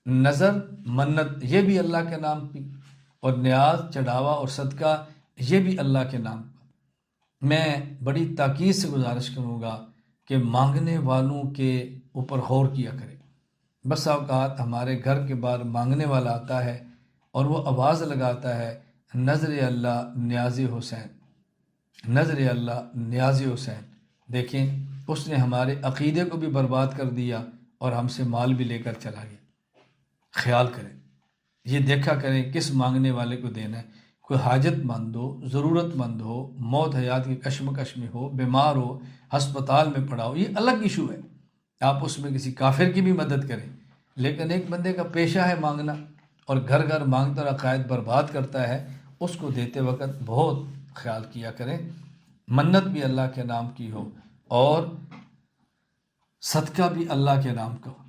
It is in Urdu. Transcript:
نظر منت یہ بھی اللہ کے نام کی، اور نیاز چڑھاوا اور صدقہ یہ بھی اللہ کے نام کا۔ میں بڑی تاکید سے گزارش کروں گا کہ مانگنے والوں کے اوپر غور کیا کرے۔ بس اوقات ہمارے گھر کے باہر مانگنے والا آتا ہے اور وہ آواز لگاتا ہے، نظر اللہ نیازی حسین، نظر اللہ نیازی حسین۔ دیکھیں اس نے ہمارے عقیدے کو بھی برباد کر دیا اور ہم سے مال بھی لے کر چلا گیا۔ خیال کریں، یہ دیکھا کریں کس مانگنے والے کو دینا ہے۔ کوئی حاجت مند ہو، ضرورت مند ہو، موت حیات کی کشمکش میں ہو، بیمار ہو، ہسپتال میں پڑا ہو، یہ الگ ایشو ہے، آپ اس میں کسی کافر کی بھی مدد کریں۔ لیکن ایک بندے کا پیشہ ہے مانگنا اور گھر گھر مانگتا اور عقائد برباد کرتا ہے، اس کو دیتے وقت بہت خیال کیا کریں۔ منت بھی اللہ کے نام کی ہو اور صدقہ بھی اللہ کے نام کا ہو۔